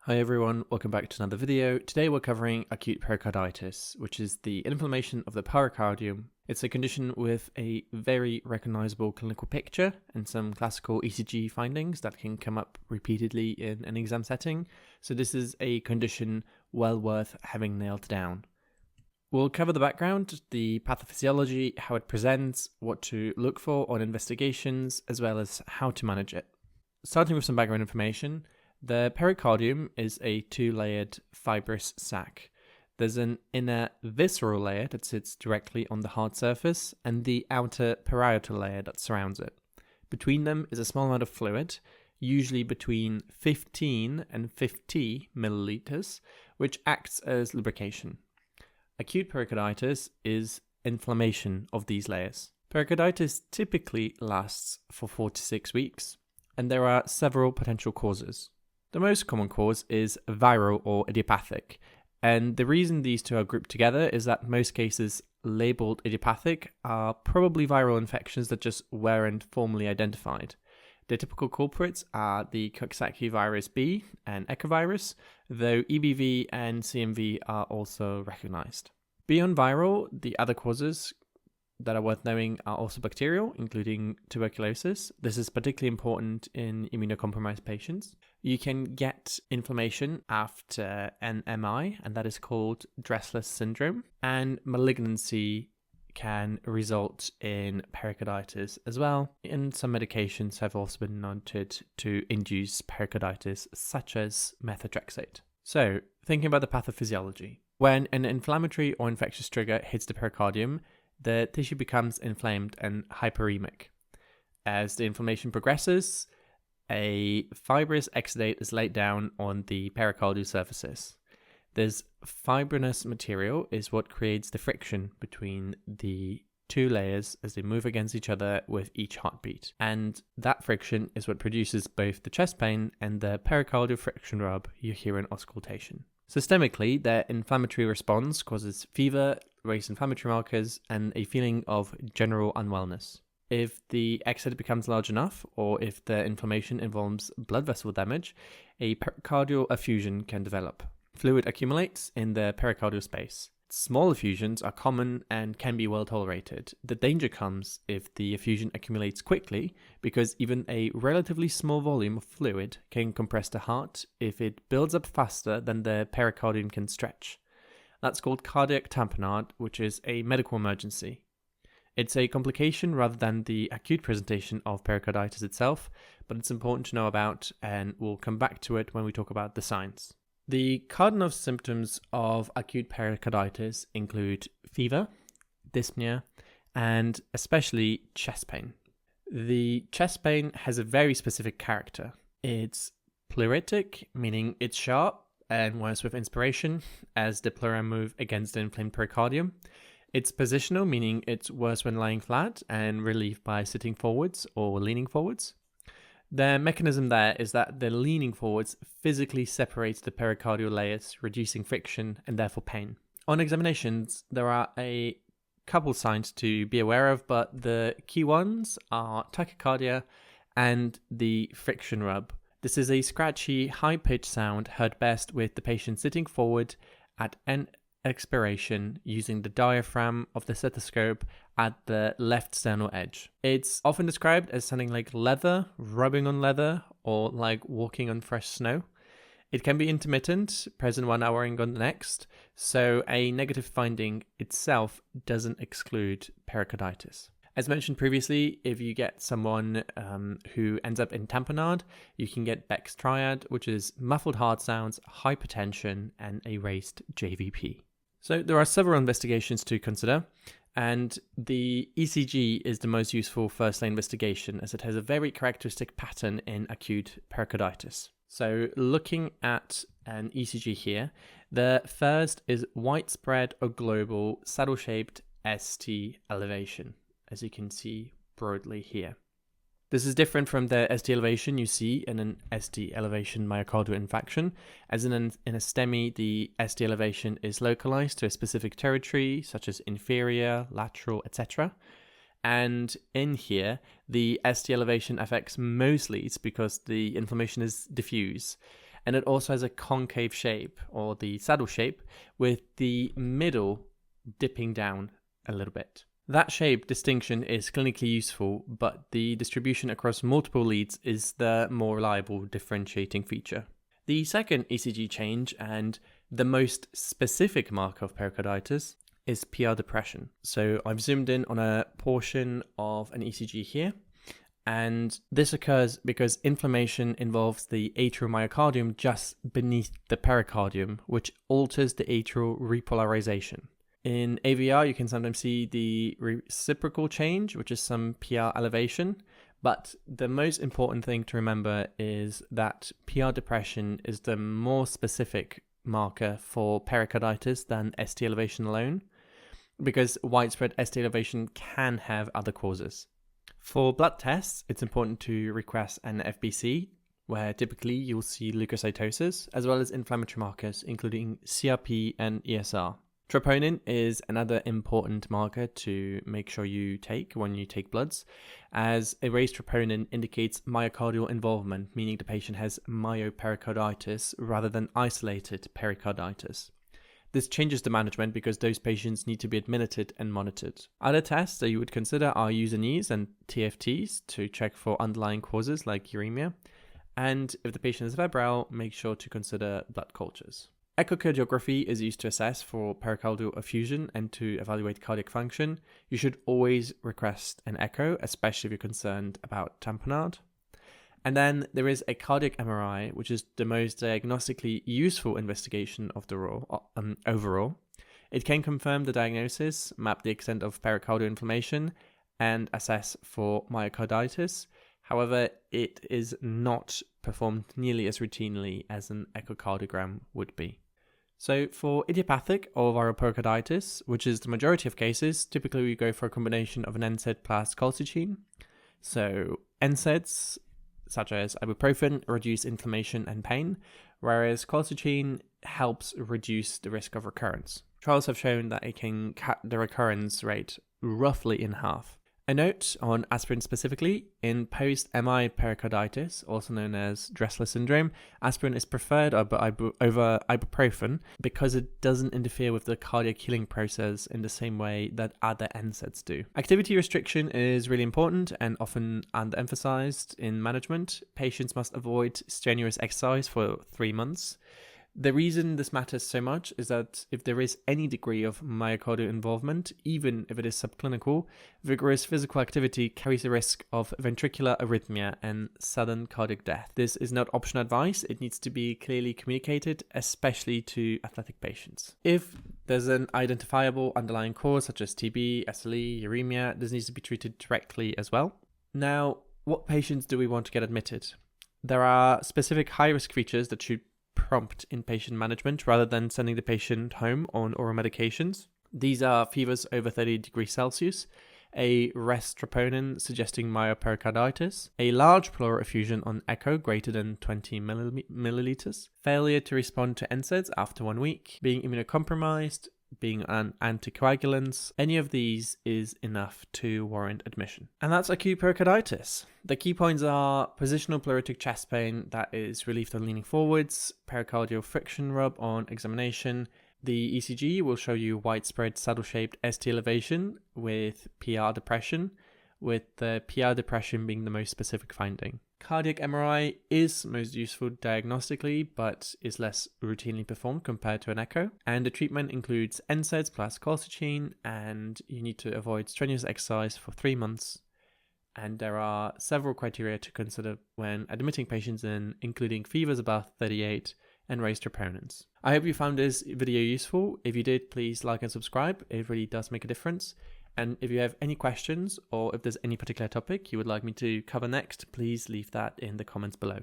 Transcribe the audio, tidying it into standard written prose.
Hi everyone, welcome back to another video. Today we're covering acute pericarditis, which is the inflammation of the pericardium. It's a condition with a very recognizable clinical picture and some classical ECG findings that can come up repeatedly in an exam setting. So this is a condition well worth having nailed down. We'll cover the background, the pathophysiology, how it presents, what to look for on investigations, as well as how to manage it. Starting with some background information. The pericardium is a two-layered fibrous sac. There's an inner visceral layer that sits directly on the hard surface and the outer parietal layer that surrounds it. Between them is a small amount of fluid, usually between 15 and 50 milliliters, which acts as lubrication. Acute pericarditis is inflammation of these layers. Pericarditis typically lasts for 4 to 6 weeks, and there are several potential causes. The most common cause is viral or idiopathic, and the reason these two are grouped together is that most cases labeled idiopathic are probably viral infections that just weren't formally identified. The typical culprits are the Coxsackie virus B and echovirus, though EBV and CMV are also recognized. Beyond viral, the other causes that are worth knowing are also bacterial, including tuberculosis. This is particularly important in immunocompromised patients. You can get inflammation after an MI, and that is called Dressler syndrome. And malignancy can result in pericarditis as well. And some medications have also been noted to induce pericarditis, such as methotrexate. So, thinking about the pathophysiology. When an inflammatory or infectious trigger hits the pericardium, the tissue becomes inflamed and hyperemic. As the inflammation progresses, a fibrous exudate is laid down on the pericardial surfaces. This fibrinous material is what creates the friction between the two layers as they move against each other with each heartbeat. And that friction is what produces both the chest pain and the pericardial friction rub you hear in auscultation. Systemically, their inflammatory response causes fever, raised inflammatory markers, and a feeling of general unwellness. If the exudate becomes large enough, or if the inflammation involves blood vessel damage, a pericardial effusion can develop. Fluid accumulates in the pericardial space. Small effusions are common and can be well tolerated. The danger comes if the effusion accumulates quickly, because even a relatively small volume of fluid can compress the heart if it builds up faster than the pericardium can stretch. That's called cardiac tamponade, which is a medical emergency. It's a complication rather than the acute presentation of pericarditis itself, but it's important to know about, and we'll come back to it when we talk about the signs. The cardinal symptoms of acute pericarditis include fever, dyspnea, and especially chest pain. The chest pain has a very specific character. It's pleuritic, meaning it's sharp and worse with inspiration as the pleura move against the inflamed pericardium. It's positional, meaning it's worse when lying flat and relieved by sitting forwards or leaning forwards. The mechanism there is that the leaning forwards physically separates the pericardial layers, reducing friction and therefore pain. On examinations, there are a couple signs to be aware of, but the key ones are tachycardia and the friction rub. This is a scratchy, high-pitched sound heard best with the patient sitting forward at an expiration using the diaphragm of the stethoscope at the left sternal edge. It's often described as sounding like leather, rubbing on leather, or like walking on fresh snow. It can be intermittent, present 1 hour and gone the next, so a negative finding itself doesn't exclude pericarditis. As mentioned previously, if you get someone who ends up in tamponade, you can get Beck's triad, which is muffled heart sounds, hypertension, and a raised JVP. So there are several investigations to consider, and the ECG is the most useful first-line investigation as it has a very characteristic pattern in acute pericarditis. So looking at an ECG here, the first is widespread or global saddle-shaped ST elevation, as you can see broadly here. This is different from the ST elevation you see in an ST elevation myocardial infarction, as in a STEMI, the ST elevation is localized to a specific territory, such as inferior, lateral, etc. And in here, the ST elevation affects most leads because the inflammation is diffuse. and it also has a concave shape, or the saddle shape, with the middle dipping down a little bit. That shape distinction is clinically useful, but the distribution across multiple leads is the more reliable differentiating feature. The second ECG change, and the most specific marker of pericarditis, is PR depression. So I've zoomed in on a portion of an ECG here, and this occurs because inflammation involves the atrial myocardium just beneath the pericardium, which alters the atrial repolarization. In AVR, you can sometimes see the reciprocal change, which is some PR elevation, but the most important thing to remember is that PR depression is the more specific marker for pericarditis than ST elevation alone, because widespread ST elevation can have other causes. For blood tests, it's important to request an FBC, where typically you'll see leukocytosis, as well as inflammatory markers, including CRP and ESR. Troponin is another important marker to make sure you take when you take bloods, as a raised troponin indicates myocardial involvement, meaning the patient has myopericarditis rather than isolated pericarditis. This changes the management because those patients need to be admitted and monitored. Other tests that you would consider are U&Es and TFTs to check for underlying causes like uremia, and if the patient is febrile, make sure to consider blood cultures. Echocardiography is used to assess for pericardial effusion and to evaluate cardiac function. You should always request an echo, especially if you're concerned about tamponade. And then there is a cardiac MRI, which is the most diagnostically useful investigation of the overall. It can confirm the diagnosis, map the extent of pericardial inflammation, and assess for myocarditis. However, it is not performed nearly as routinely as an echocardiogram would be. So for idiopathic or viral pericarditis, which is the majority of cases, typically we go for a combination of an NSAID plus colchicine. So NSAIDs, such as ibuprofen, reduce inflammation and pain, whereas colchicine helps reduce the risk of recurrence. Trials have shown that it can cut the recurrence rate roughly in half. A note on aspirin specifically: in post-MI pericarditis, also known as Dressler syndrome, aspirin is preferred over ibuprofen because it doesn't interfere with the cardiac healing process in the same way that other NSAIDs do. Activity restriction is really important and often underemphasized in management. Patients must avoid strenuous exercise for 3 months. The reason this matters so much is that if there is any degree of myocardial involvement, even if it is subclinical, vigorous physical activity carries a risk of ventricular arrhythmia and sudden cardiac death. This is not optional advice, it needs to be clearly communicated, especially to athletic patients. If there's an identifiable underlying cause such as TB, SLE, uremia, this needs to be treated directly as well. Now, what patients do we want to get admitted? There are specific high-risk features that should prompt inpatient management rather than sending the patient home on oral medications. These are fevers over 30 degrees Celsius, a rest troponin suggesting myopericarditis, a large pleural effusion on echo greater than 20 milliliters, failure to respond to NSAIDs after 1 week, being immunocompromised, being on anticoagulants. Any of these is enough to warrant admission. And that's acute pericarditis. The key points are positional pleuritic chest pain that is relieved on leaning forwards, pericardial friction rub on examination. The ECG will show you widespread saddle-shaped ST elevation with PR depression, with the PR depression being the most specific finding. Cardiac MRI is most useful diagnostically, but is less routinely performed compared to an echo. And the treatment includes NSAIDs plus colchicine, and you need to avoid strenuous exercise for 3 months. And there are several criteria to consider when admitting patients in, including fevers above 38 and raised troponins. I hope you found this video useful. If you did, please like and subscribe. It really does make a difference. And if you have any questions or if there's any particular topic you would like me to cover next, please leave that in the comments below.